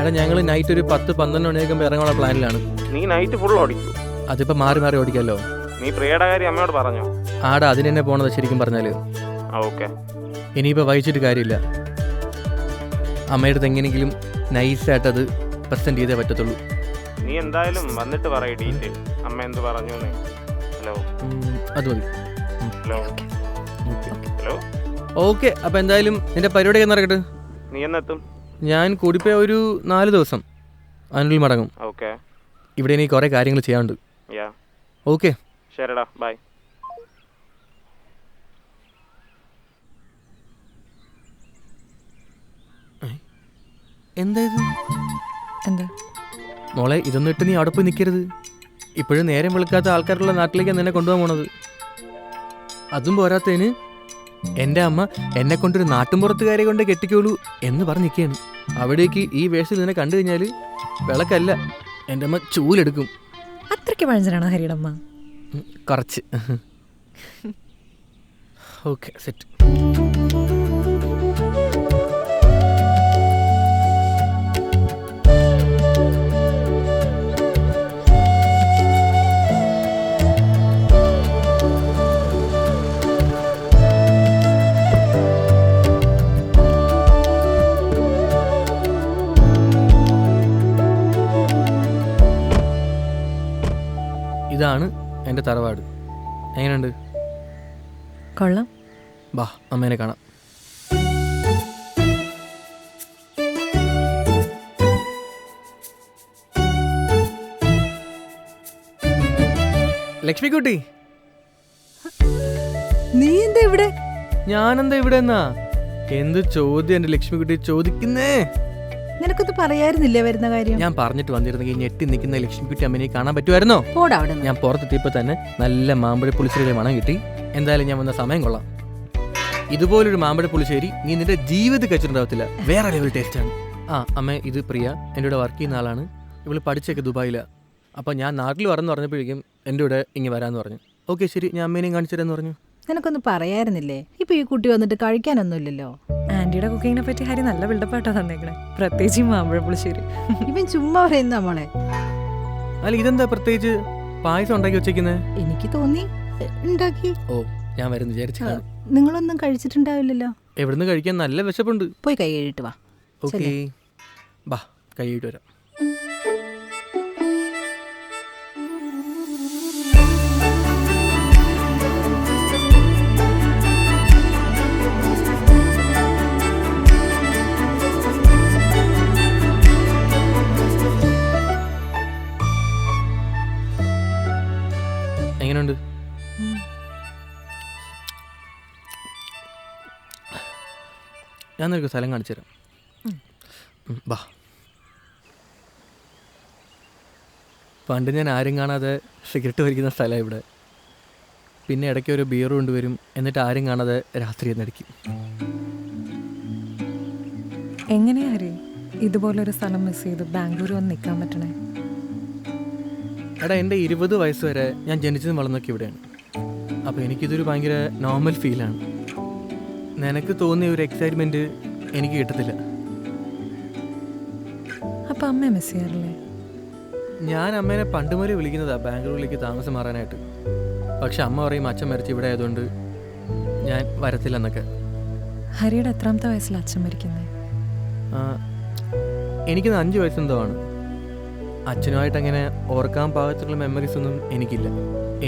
എടാ ഞങ്ങൾ നൈറ്റ് ഒരു 10-12 മണിയൊക്കെ ഇറങ്ങാനുള്ള പ്ലാനിലാണ്. നീ നൈറ്റ് ഫുൾ ഓടിക്കൂ. അതിപ്പോൾ മാറി മാറി ഓടിക്കാമല്ലോ. നീ പ്രിയയുടെ കാര്യം അമ്മയോട് പറഞ്ഞോ? ആടാ അതിന് തന്നെ പോണത് ശരിക്കും പറഞ്ഞാൽ. ഓക്കെ. ഇനിയിപ്പോൾ വഹിച്ചിട്ട് കാര്യമില്ല. അമ്മയുടെ അടുത്ത് എങ്ങനെയെങ്കിലും നൈസായിട്ടത് പ്രസൻറ്റ് ചെയ്തേ പറ്റത്തുള്ളൂ. നീ എന്തായാലും വന്നിട്ട് പറയ് ഡീറ്റെയിൽ അമ്മ എന്ത് പറഞ്ഞു. ഹലോ അത് മതി. Hello hello. ഓക്കെ, അപ്പോൾ എന്തായാലും നിന്റെ പരിപാടി എന്ന് നടക്കട്ടെ. നീ എന്നെത്തും? ഞാൻ കൂടിപ്പോയ ഒരു 4 ദിവസം അതിനുള്ളിൽ മടങ്ങും. ഓക്കെ. ഇവിടെ എനിക്ക് കുറേ കാര്യങ്ങൾ ചെയ്യാനുണ്ട്. ഓക്കെ ശരിടാ, ബൈ. എന്താ ഇത്? എന്താ മോളെ, ഇതൊന്നും ഇട്ട് നീ അവിടെ പോയി നിൽക്കരുത്. ഇപ്പോഴും നേരം വെളുക്കാത്ത ആൾക്കാരുള്ള നാട്ടിലേക്കാണ് നിന്നെ കൊണ്ടുപോകാൻ പോണത്. അതും പോരാത്തതിന് എൻ്റെ അമ്മ എന്നെ കൊണ്ടൊരു നാട്ടുമ്പുറത്തുകാരെ കൊണ്ട് കെട്ടിക്കോളൂ എന്ന് പറഞ്ഞ് നിൽക്കുകയാണ്. അവിടേക്ക് ഈ വേഷത്തിൽ നിന്നെ കണ്ടു കഴിഞ്ഞാൽ വിളക്കല്ല, എൻ്റെ അമ്മ ചൂലെടുക്കും. അത്രയ്ക്ക് പഴഞ്ചനാണോ ഹരിയടമ്മ? കുറച്ച്. Okay, set. ഇതാണ് എൻ്റെ തറവാട്. എങ്ങനെയുണ്ട്? കൊള്ളാം. ബാ, അമ്മേനെ കാണാം. ലക്ഷ്മിക്കുട്ടി, നീ എന്താ ഇവിടെ? ഞാനെന്താ ഇവിടെ എന്നാ? എന്ത് ചോദ്യം എൻ്റെ ലക്ഷ്മിക്കുട്ടി ചോദിക്കുന്നേ? നിനക്കൊന്ന് പറയായിരുന്നില്ലേ വരുന്ന കാര്യം? ഞാൻ പറഞ്ഞിട്ട് വന്നിരുന്നെങ്കിൽ ഞെട്ടി നിൽക്കുന്ന ലക്ഷ്മിക്കുട്ടി അമ്മേനെ കാണാൻ പറ്റുമായിരുന്നോ? ഞാൻ പുറത്തെത്തിയപ്പോൾ തന്നെ നല്ല മാമ്പഴ പുളിശ്ശേരി മണം കിട്ടി. എന്തായാലും ഞാൻ വന്ന സമയം കൊള്ളാം. ഇതുപോലൊരു മാമ്പഴ പുളിശ്ശേരി നീ നിന്റെ ജീവിതത്തിൽ കഴിച്ചിട്ടുണ്ടാവത്തില്ല. വേറെ ലെവൽ ടേസ്റ്റാണ്. അമ്മ, ഇത് പ്രിയ, എൻ്റെ കൂടെ വർക്ക് ചെയ്യുന്ന ആളാണ്. ഇവള് പഠിച്ചൊക്കെ ദുബായിലാണ്. അപ്പോൾ ഞാൻ നാട്ടിൽ വരെന്ന് പറഞ്ഞപ്പോഴേക്കും എൻ്റെ കൂടെ ഇങ്ങനെ വരാമെന്ന് പറഞ്ഞു. ഓക്കെ ശരി, ഞാൻ അമ്മേനെയും കാണിച്ചു തരാമെന്ന് പറഞ്ഞു. നിനക്കൊന്ന് പറയായിരുന്നില്ലേ? ഇപ്പൊ ഈ കുട്ടി വന്നിട്ട് കഴിക്കാനൊന്നുമില്ലല്ലോ. ആന്റിയുടെ കുക്കിങ്ങിനെ പറ്റി ഹരി നല്ല ബിൽഡപ്പായിട്ടാ തന്നേക്കണേ, പ്രത്യേകിച്ച് മാമ്പഴ പുളിശ്ശേരി. ഇവൻ ചുമ്മാ പറയുന്ന നമ്മളെ. അല്ല, ഇതെന്താ പ്രത്യേകിച്ച് പായസം ഉണ്ടാക്കി വെച്ചേക്കുന്നത്? എനിക്ക് തോന്നി ഉണ്ടാക്കി. ഓ, ഞാൻ വരുന്നു വിചാരിച്ചു. നിങ്ങളൊന്നും കഴിച്ചിട്ടുണ്ടാവില്ലല്ലോ. എവിടുന്ന് കഴിക്കാൻ നല്ല വിശപ്പുണ്ട്. പോയി കൈ കഴുകിട്ട് വാ. ഓക്കെ, ബാ, കൈ കഴുകിട്ട് വരാം. എങ്ങനെയുണ്ട്? ഞാൻ നിനക്ക് സ്ഥലം കാണിച്ചു തരാം. ബാ. പണ്ട് ഞാൻ ആരും കാണാതെ സിഗരറ്റ് വലിക്കുന്ന സ്ഥലമാണ് ഇവിടെ. പിന്നെ ഇടയ്ക്ക് ഒരു ബിയർ കൊണ്ടുവരും, എന്നിട്ട് ആരും കാണാതെ രാത്രി എന്നടിക്കും. എങ്ങനെയാ ഹരി ഇതുപോലൊരു സ്ഥലം മിസ് ചെയ്ത് ബാംഗ്ലൂർ വന്ന് നിൽക്കാൻ പറ്റണേ? എടാ, എൻ്റെ 20 വയസ്സ് വരെ ഞാൻ ജനിച്ചതും വളർന്നൊക്കെ ഇവിടെയാണ്. അപ്പോൾ എനിക്കിതൊരു ഭയങ്കര നോർമൽ ഫീലാണ്. നിനക്ക് തോന്നിയ ഒരു എക്സൈറ്റ്മെൻറ്റ് എനിക്ക് കിട്ടത്തില്ല. അപ്പം അമ്മയെ മിസ് ചെയ്യാറില്ലേ? ഞാൻ അമ്മേനെ പണ്ട് മുതലേ വിളിക്കുന്നതാണ് ബാംഗ്ലൂരിലേക്ക് താമസം മാറാനായിട്ട്. പക്ഷെ അമ്മ പറയും അച്ഛൻ മരിച്ച് ഇവിടെ ആയതുകൊണ്ട് ഞാൻ വരത്തില്ലെന്നൊക്കെ. ഹരിയുടെ എത്രാമത്തെ വയസ്സിൽ അച്ഛൻ മരിക്കുന്നത്? എനിക്കിന്ന് 5 വയസ്സെന്തോ ആണ്. അച്ഛനുമായിട്ട് അങ്ങനെ ഓർക്കാൻ പാകത്തിലുള്ള മെമ്മറീസ് ഒന്നും എനിക്കില്ല.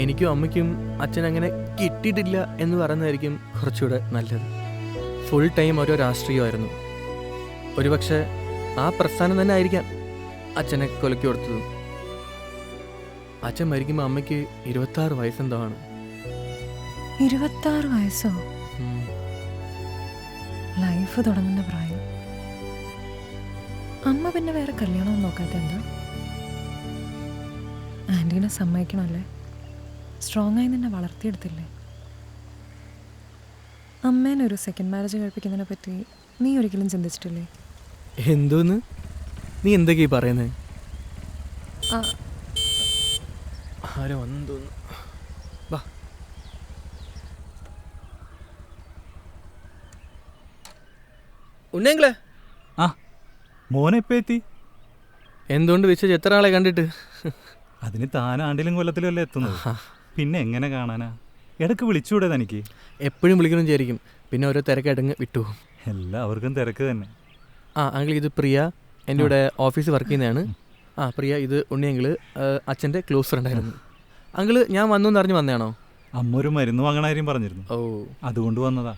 എനിക്കും അമ്മയ്ക്കും അച്ഛനങ്ങനെ കിട്ടിയിട്ടില്ല എന്ന് പറയുന്നതായിരിക്കും കുറച്ചുകൂടെ നല്ലത്. ഫുൾ ടൈം ഓരോ രാഷ്ട്രീയമായിരുന്നു. ഒരുപക്ഷെ ആ പ്രസ്ഥാനം തന്നെ ആയിരിക്കാം അച്ഛനെ കൊലക്കി കൊടുത്തതും. അച്ഛൻ മരിക്കുമ്പോൾ അമ്മയ്ക്ക് 26 വയസ്സെന്തോ ആണ്. 26 വയസ്സോ? ലൈഫ് തുടങ്ങുന്ന പ്രായം. അമ്മ പിന്നെ വേറെ കല്യാണം നോക്കാത്ത എന്താ? ആൻറ്റീനെ സമ്മതിക്കണമല്ലേ? സ്ട്രോങ് ആയി നിന്നെ വളർത്തിയെടുത്തില്ലേ? അമ്മേനൊരു സെക്കൻഡ് മാരേജ് കഴിപ്പിക്കുന്നതിനെ പറ്റി നീ ഒരിക്കലും ചിന്തിച്ചിട്ടില്ലേ? എന്തോന്ന് നീ എന്തൊക്കെയാ പറയുന്നത്? ആരോ വന്നു തോന്നുന്നു. വാ. ഉണ്ണെങ്കിലേ ആ മോനെ എപ്പോ എത്തി? എന്തുകൊണ്ട് വിശ്വസിച്ച് എത്ര ആളെ കണ്ടിട്ട്? അതിന് താൻ ആണ്ടിലും കൊല്ലത്തിലും അല്ലേ എത്തുന്നത്, പിന്നെ എങ്ങനെ കാണാനാ? ഇടയ്ക്ക് വിളിച്ചുകൂടെ തനിക്ക്? എപ്പോഴും വിളിക്കണം വിചാരിക്കും, പിന്നെ ഓരോ തിരക്കായിട്ടങ്ങ് വിട്ടുപോകും. എല്ലാവർക്കും തിരക്ക് തന്നെ. അങ്കിൾ ഇത് പ്രിയ, എൻ്റെ കൂടെ ഓഫീസിൽ വർക്ക് ചെയ്യുന്നതാണ്. പ്രിയ, ഇത് ഉണ്ണിയങ്കിൾ, അച്ഛൻ്റെ ക്ലോസ് ഫ്രണ്ടായിരുന്നു. അങ്കിൾ ഞാൻ വന്നു എന്നറിഞ്ഞ് വന്നതാണോ? അമ്മ ഒരു മരുന്ന് വാങ്ങണ കാര്യം പറഞ്ഞിരുന്നു, ഓ അതുകൊണ്ട് വന്നതാ.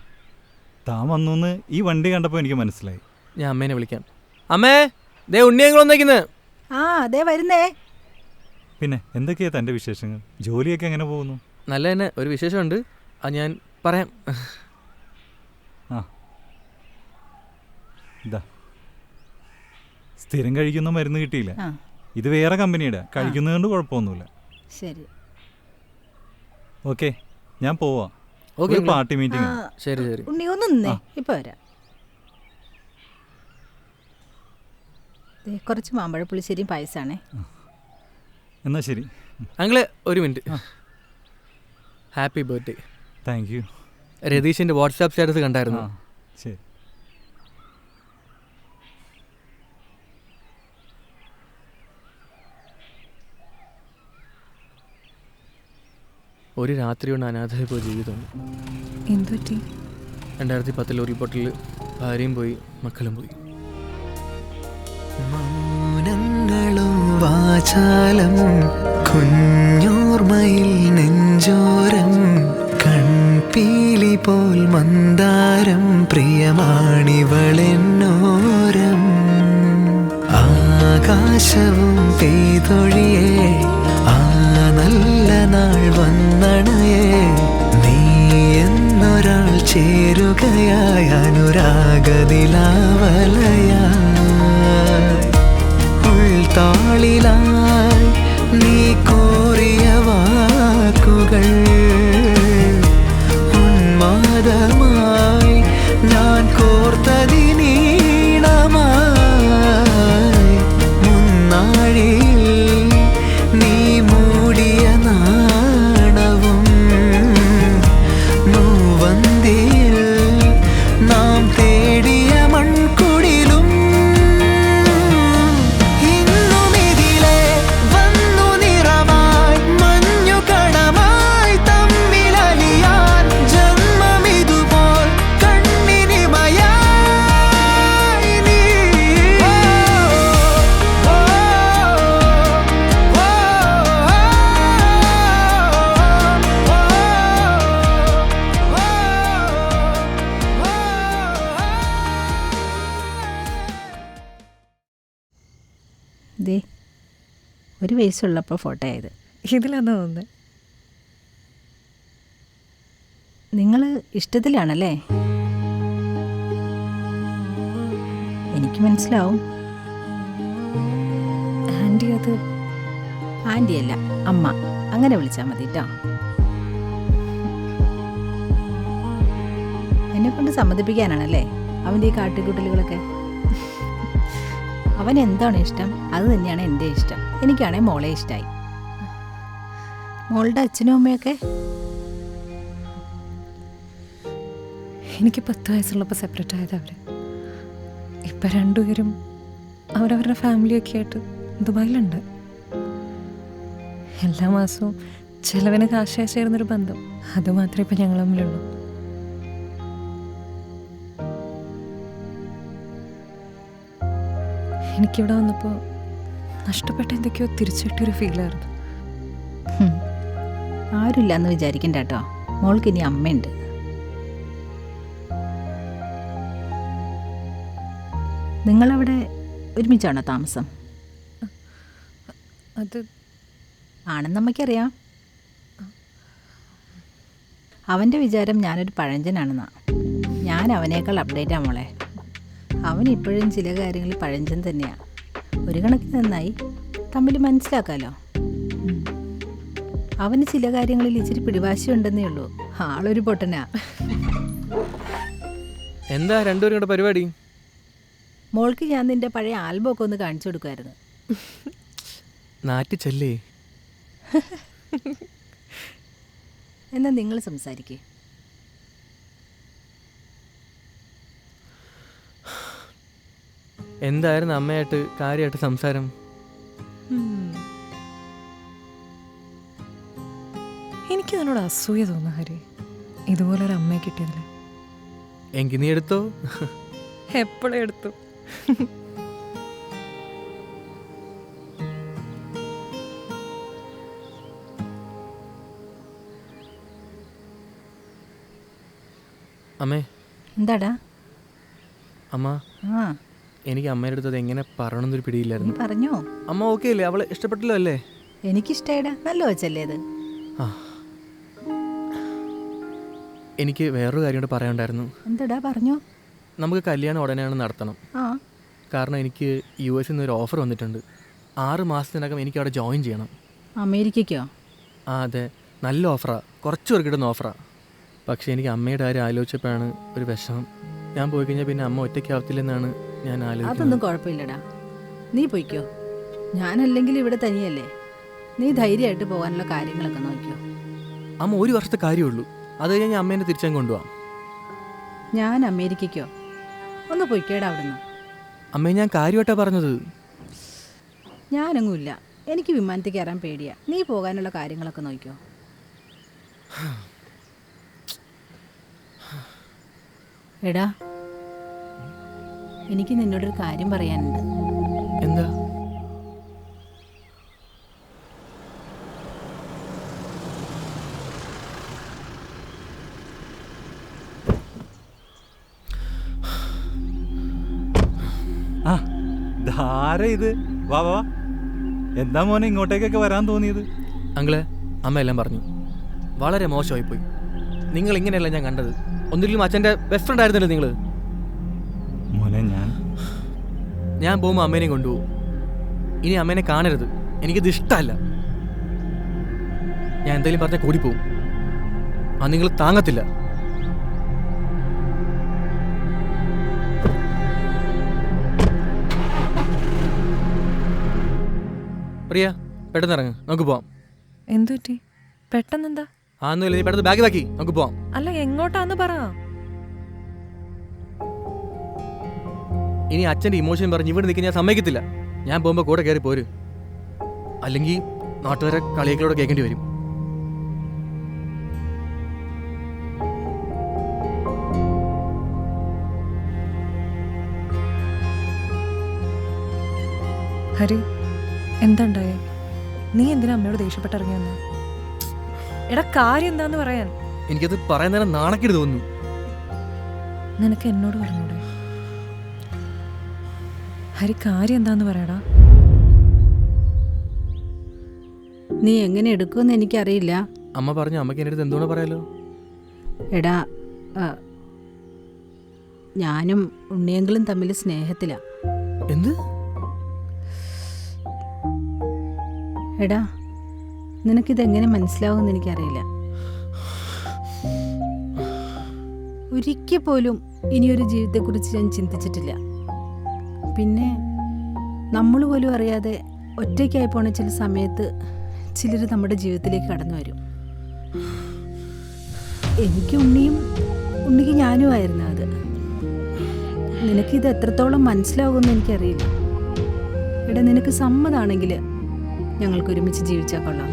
താൻ വന്നു ഈ വണ്ടി കണ്ടപ്പോൾ എനിക്ക് മനസ്സിലായി. ഞാൻ അമ്മേനെ വിളിക്കാം. അമ്മേ, ദേ ഉണ്ണിയങ്കിൾ വന്നേക്കുന്നത്. അതെ വരുന്നേ. പിന്നെ എന്തൊക്കെയാ തൻ്റെ വിശേഷങ്ങൾ? ജോലിയൊക്കെ എങ്ങനെ പോകുന്നു? നല്ല തന്നെ. ഒരു വിശേഷമുണ്ട്, അത് ഞാൻ പറയാം. ഇതാ, സ്ഥിരം കഴിക്കുന്ന മരുന്ന് കിട്ടിയില്ല. ഇത് വേറെ കമ്പനിയുടെ, കഴിക്കുന്നതുകൊണ്ട് കുഴപ്പമൊന്നുമില്ല. ശരി, ഓക്കെ, ഞാൻ പോവാ. Okay, party meeting. ശരി ശരി. ഉണ്ണി ഒന്ന് നിന്നേ, ഇപ്പൊ വരാം. കുറച്ച് മാമ്പഴ പുളിശ്ശേരിയും പായസാണേ. എന്നാ ശരി. അങ്കിളെ ഒരു minute. Happy birthday. Thank you. രതീഷിൻ്റെ വാട്സാപ്പ് സ്റ്റാറ്റസ് കണ്ടായിരുന്നു. ശരി. ഒരു രാത്രി കൊണ്ട് അനാഥമായി പോയ ജീവിതമാണ്. 2010 ഉരുൾപൊട്ടലിൽ ഭാര്യയും പോയി, മക്കളും പോയി. മൗനങ്ങളും വാചാലം കുഞ്ഞോർമയിൽ നെഞ്ചോരം കൺപീലി പോൽ മന്ദാരം പ്രിയമാണിവളെന്നോരം ആകാശവും പെയ്തൊഴിയേ ആ നല്ല നാൾ വന്നണയേ നീ എന്നൊരാൾ ചേരുകയായി അനുരാഗനിലാവലയായി ഉൾത്താളിലായി നീ കോറിയ വാക്കുകൾ ഉന്മാദമായി ഞാൻ കോർത്തതിനീണമായി മുന്നാഴിയിൽ നീ മൂടിയ നാണവും മൂവന്തിയിൽ നാം തേടിയ മൺകുടിലും ഇന്നുമിതിലെ വന്നു നിറമായി മഞ്ഞു കണമായി തമ്മിലലിയാൻ ജന്മമിതുപോൽ കണ്ണിനിമയായി നീ ദേ ഒരു വയസ്സുള്ളപ്പോൾ ഫോട്ടോ ആയത്. ഇതിലാന്ന് തോന്നുന്നത്. നിങ്ങൾ ഇഷ്ടത്തിലാണല്ലേ? എനിക്ക് മനസ്സിലാവും. ആൻറ്റി അത് ആൻറ്റിയല്ല, അമ്മ, അങ്ങനെ വിളിച്ചാൽ മതി കേട്ടോ. എന്നെക്കൊണ്ട് സമ്മതിപ്പിക്കാനാണല്ലേ അവൻ്റെ ഈ കാട്ടിക്കൂട്ടലുകളൊക്കെ? അവൻ എന്താണ് ഇഷ്ടം അത് തന്നെയാണ് എൻ്റെ ഇഷ്ടം. എനിക്കാണെങ്കിൽ മോളെ ഇഷ്ടമായി. മോളുടെ അച്ഛനും അമ്മയൊക്കെ? എനിക്ക് 10 വയസ്സുള്ളപ്പോൾ സെപ്പറേറ്റ് ആയത് അവർ. ഇപ്പം രണ്ടുപേരും അവരവരുടെ ഫാമിലിയൊക്കെ ആയിട്ട് ദുബായിലുണ്ട്. എല്ലാ മാസവും ചിലവിന് കാശായി ചേർന്നൊരു ബന്ധം, അതുമാത്രമേ ഇപ്പം ഞങ്ങൾ തമ്മിലുള്ളൂ. എനിക്കിവിടെ വന്നപ്പോൾ നഷ്ടപ്പെട്ട എന്തൊക്കെയോ തിരിച്ചിട്ടൊരു ഫീലായിരുന്നു. ആരുമില്ല എന്ന് വിചാരിക്കണ്ട കേട്ടോ, മോൾക്ക് ഇനി അമ്മയുണ്ട്. നിങ്ങളവിടെ ഒരുമിച്ചാണോ താമസം? അത് ആണെന്നമ്മയ്ക്കറിയാം. അവൻ്റെ വിചാരം ഞാനൊരു പഴഞ്ചനാണെന്നാ. ഞാൻ അവനേക്കാൾ അപ്ഡേറ്റാ മോളെ. അവൻ ഇപ്പോഴും ചില കാര്യങ്ങളിൽ പഴഞ്ചൻ തന്നെയാണ്. ഒരു കണക്കിന് നന്നായി, തമ്മിൽ മനസ്സിലാക്കാമല്ലോ. അവന് ചില കാര്യങ്ങളിൽ ഇച്ചിരി പിടിവാശി ഉണ്ടെന്നേ ഉള്ളൂ. ആളൊരു പൊട്ടനാ. എന്താ രണ്ടുപേരും കൂടെ പരിപാടി? മോൾക്ക് ഞാൻ നിന്റെ പഴയ ആൽബമൊക്കെ ഒന്ന് കാണിച്ചു കൊടുക്കുമായിരുന്നു. നാട്ടിച്ചല്ലേ? എന്നാൽ നിങ്ങൾ സംസാരിക്കേ. എന്തായിരുന്നു അമ്മയായിട്ട് കാര്യമായിട്ട് സംസാരം? എന്നോട് അസൂയ തോന്നുന്നു ഹരി, ഇതുപോലൊരു അമ്മയെ കിട്ടിയതിൽ. എങ്കിൽ നീ എടുത്തോ. എപ്പോഴും എടുത്തു. അമ്മേ, എന്താടാ? അമ്മ, ആ, എനിക്ക് അമ്മയുടെ അടുത്തത് എങ്ങനെ പറയണമെന്നൊരു നീ പിടിയില്ലായിരുന്നു. പറഞ്ഞോ. അമ്മ ഓക്കെ അല്ലേ? അവളെ ഇഷ്ടപ്പെട്ടല്ലോ അല്ലേ? എനിക്കിഷ്ടേടാ, നല്ല വെച്ചല്ലേ അത്. ആ, എനിക്ക് വേറൊരു കാര്യം കൂടെ പറയാനുണ്ടായിരുന്നു. എന്താടാ, പറഞ്ഞോ. നമുക്ക് കല്യാണം ഉടനെയാണ് നടത്തണം. ആ, കാരണം എനിക്ക് US നിന്ന് ഒരു ഓഫർ വന്നിട്ടുണ്ട്. 6 മാസത്തിനകം എനിക്ക് അവിടെ ജോയിൻ ചെയ്യണം. അമേരിക്കയ്ക്കോ? ആ അതെ, നല്ല ഓഫറാണ്, കുറച്ച് പേർക്ക് കിട്ടുന്ന ഓഫറാണ്. പക്ഷേ എനിക്ക് അമ്മയുടെ കാര്യം ആലോചിച്ചപ്പോഴാണ് ഒരു വിഷമം. ഞാൻ പോയി കഴിഞ്ഞാൽ പിന്നെ അമ്മ ഒറ്റയ്ക്കാവത്തില്ലെന്നാണ് ഞാൻ ആലോചിക്കുന്നത്. അതൊന്നും കുഴപ്പമില്ലടാ, നീ പോയിക്കോ. ഞാനല്ലെങ്കിൽ ഇവിടെ തനിയല്ലേ, നീ ധൈര്യമായിട്ട് പോകാനുള്ള കാര്യങ്ങളൊക്കെ നോക്കിയോ. അമ്മ 1 വർഷത്തെ കാര്യമുള്ളൂ, അത് കഴിഞ്ഞ് ഞാൻ അമ്മേനെ തിരിച്ചങ്ങ് കൊണ്ടുപോകാം. ഞാൻ അമേരിക്കയ്ക്കോ? ഒന്ന് പൊയ്ക്കേടാ അവിടുന്ന്. അമ്മേ, ഞാൻ കാര്യമായിട്ടാണ് പറഞ്ഞത്. ഞാനൊന്നുമില്ല, എനിക്ക് വിമാനത്തിൽ കയറാൻ പേടിയാ. നീ പോകാനുള്ള കാര്യങ്ങളൊക്കെ നോക്കിയോ. എടാ, എനിക്ക് നിന്നോടൊരു കാര്യം പറയാനുണ്ട്. എന്താ? ആ ധാര ഇത്. വാ വാ. എന്താ മോനെ ഇങ്ങോട്ടേക്കൊക്കെ വരാൻ തോന്നിയത്? അങ്കിളെ, അമ്മ എല്ലാം പറഞ്ഞു. വളരെ മോശമായിപ്പോയി. നിങ്ങൾ ഇങ്ങനെയല്ല ഞാൻ കണ്ടത്. ഒന്നിലും അച്ഛൻ്റെ ബെസ്റ്റ് ഫ്രണ്ട് ആയിരുന്നല്ലോ നിങ്ങൾ. മോനെ ഞാൻ പോകുമ്പോൾ അമ്മേനെയും കൊണ്ടുപോകും. ഇനി അമ്മേനെ കാണരുത്, എനിക്കിത് ഇഷ്ടമല്ല. ഞാൻ എന്തെങ്കിലും പറഞ്ഞാൽ കൂടിപ്പോവും. ആ നിങ്ങൾ താങ്ങത്തില്ല. പ്രിയ, പെട്ടെന്ന് ഇറങ്ങ്, നമുക്ക് പോവാം. എന്തു പറ്റി? പെട്ടെന്നെന്താ? ആന്നുമില്ല, നീ പെട്ടെന്ന് ബാഗ് ബാക്കി, നമുക്ക് പോവാം. അല്ല, എങ്ങോട്ടാന്ന് പറ. ഇനി അച്ഛൻ്റെ ഇമോഷൻ പറഞ്ഞ് ഇവിടെ നിൽക്കാൻ ഞാൻ സമ്മതിക്കത്തില്ല. ഞാൻ പോകുമ്പോൾ കൂടെ കയറി പോര്, അല്ലെങ്കിൽ നാട്ടുകാരെ കളിയൊക്കെ കേൾക്കേണ്ടി വരും. ഹരി, എന്താണ്ടായേ? നീ എന്തിനാ അമ്മയോട് ദേഷ്യപ്പെട്ടിറങ്ങിയെന്ന്? എടാ, കാര്യം എന്താന്ന് പറയാൻ. എനിക്കത് പറയാൻ നേരം നാണക്കേട് തോന്നുന്നു. നിനക്ക് എന്നോട് പറഞ്ഞൂടെ? ഹരി, കാര്യം എന്താന്ന് പറയടാ. നീ എങ്ങനെ എടുക്കുമെന്ന് എനിക്കറിയില്ല. അമ്മ പറഞ്ഞു, അമ്മയ്ക്ക് എൻ്റെ അടുത്ത് എന്തുകൊണ്ട് പറയാലോ. എടാ, ഞാനും ഉണ്ണിയെങ്കിലും തമ്മിൽ സ്നേഹത്തിലാ. എന്ത്? എടാ, നിനക്കിതെങ്ങനെ മനസ്സിലാവുമെന്ന് എനിക്കറിയില്ല. ഒരിക്കൽ പോലും ഇനിയൊരു ജീവിതത്തെക്കുറിച്ച് ഞാൻ ചിന്തിച്ചിട്ടില്ല. പിന്നെ നമ്മൾ പോലും അറിയാതെ ഒറ്റയ്ക്കായി പോണ ചില സമയത്ത് ചിലർ നമ്മുടെ ജീവിതത്തിലേക്ക് കടന്നു വരും. എനിക്ക് ഉണ്ണിക്ക് ഞാനുമായിരുന്നു അത്. നിനക്കിത് എത്രത്തോളം മനസ്സിലാവുമെന്ന് എനിക്കറിയില്ല. എടാ, നിനക്ക് സമ്മതമാണെങ്കിൽ ഞങ്ങൾക്ക് ഒരുമിച്ച് ജീവിച്ചാൽ കൊള്ളാം.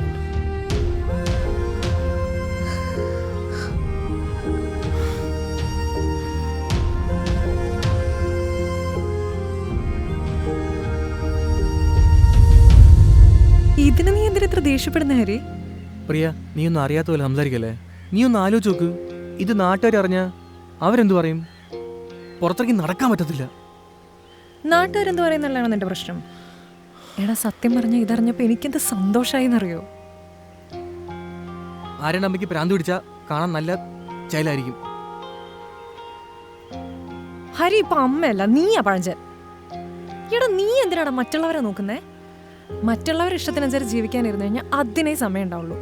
ഇതിന് നീ എന്തിനാ ഇത്ര ദേഷ്യപ്പെടുന്ന ഹരി? പ്രിയ, നീ ഒന്നും അറിയാത്ത പോലെ സംസാരിക്കല്ലേ. നീ ഒന്ന് ആലോചിച്ച് നോക്ക്. ഇത് നാട്ടുകാർ അറിഞ്ഞാൽ അവരെന്തു പറയും? പുറത്തേക്ക് നടക്കാൻ പറ്റത്തില്ല. നാട്ടുകാരെന്ത് പറയുന്നല്ലാണ് നിന്റെ പ്രശ്നം. എടാ, സത്യം പറഞ്ഞ ഇതറിഞ്ഞപ്പോൾ എനിക്കെന്ത് സന്തോഷമായി എന്നറിയോ? ആരുടെ അമ്മയ്ക്ക് പ്രാന്ത് പിടിച്ചാൽ കാണാൻ നല്ല ചൈലായിരിക്കും. ഹരി ഇപ്പൊ അമ്മയല്ല, നീയാ പഴഞ്ചൻ. എടാ, നീ എന്തിനാടാ മറ്റുള്ളവരെ നോക്കുന്നേ? മറ്റുള്ളവരുടെ ഇഷ്ടത്തിനനുസരിച്ച് ജീവിക്കാനിരുന്നു കഴിഞ്ഞാൽ അതിനേ സമയം ഉണ്ടാവുള്ളൂ.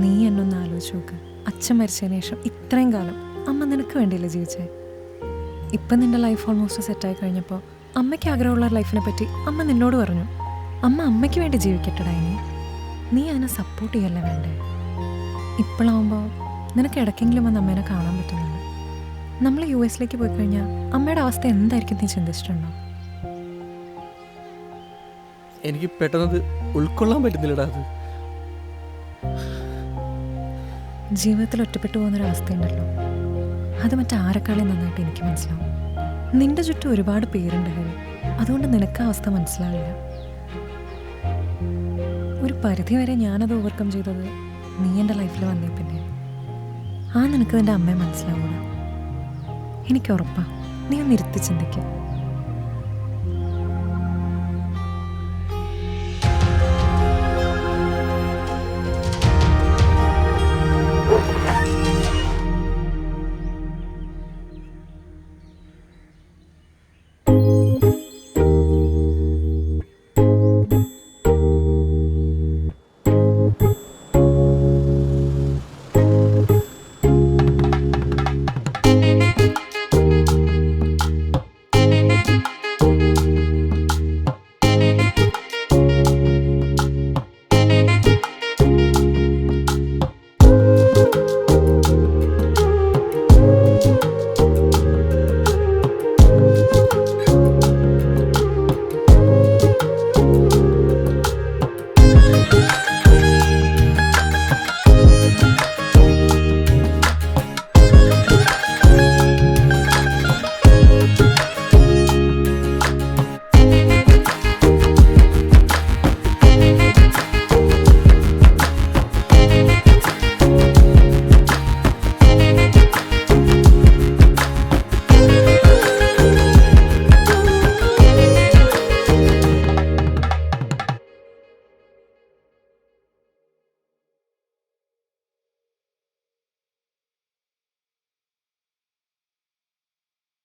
നീ എന്നൊന്ന് ആലോചിച്ച് നോക്ക്. അച്ഛൻ മരിച്ചതിന് ശേഷം ഇത്രയും കാലം അമ്മ നിനക്ക് വേണ്ടിയല്ലേ ജീവിച്ചേ? ഇപ്പം നിന്റെ ലൈഫ് ഓൾമോസ്റ്റ് സെറ്റായി കഴിഞ്ഞപ്പോൾ അമ്മയ്ക്ക് ആഗ്രഹമുള്ള ലൈഫിനെ പറ്റി അമ്മ നിന്നോട് പറഞ്ഞു. അമ്മ അമ്മയ്ക്ക് വേണ്ടി ജീവിക്കട്ടെടാ. ഇനി നീ അതിനെ സപ്പോർട്ട് ചെയ്യല്ലേ വേണ്ടേ? ഇപ്പോഴാവുമ്പോൾ നിനക്ക് ഇടയ്ക്കെങ്കിലും വന്ന് അമ്മേനെ കാണാൻ പറ്റുന്നുണ്ട്. നമ്മൾ US പോയി കഴിഞ്ഞാൽ അമ്മയുടെ അവസ്ഥ എന്തായിരിക്കും നീ ചിന്തിച്ചിട്ടുണ്ടോ? എനിക്ക് പെട്ടെന്നത് ഉൾക്കൊള്ളാൻ പറ്റുന്നില്ലടാ. അത് ജീവിതത്തിൽ ഒറ്റപ്പെട്ടു പോകുന്നൊരവസ്ഥയുണ്ടല്ലോ, അത് മറ്റാരെക്കാളും നന്നായിട്ട് എനിക്ക് മനസ്സിലാവും. നിന്റെ ചുറ്റും ഒരുപാട് പേരുണ്ട് ഹരി, അതുകൊണ്ട് നിനക്ക് ആ അവസ്ഥ മനസ്സിലാവില്ല. ഒരു പരിധി വരെ ഞാനത് ഓവർകം ചെയ്തത് നീ എൻ്റെ ലൈഫിൽ വന്നേ പിന്നെ. നിനക്ക് നിൻ്റെ അമ്മയെ മനസ്സിലാവൂല. എനിക്ക് ഉറപ്പാ, നീ ഒന്ന് ഇരുത്തി ചിന്തിക്കുക.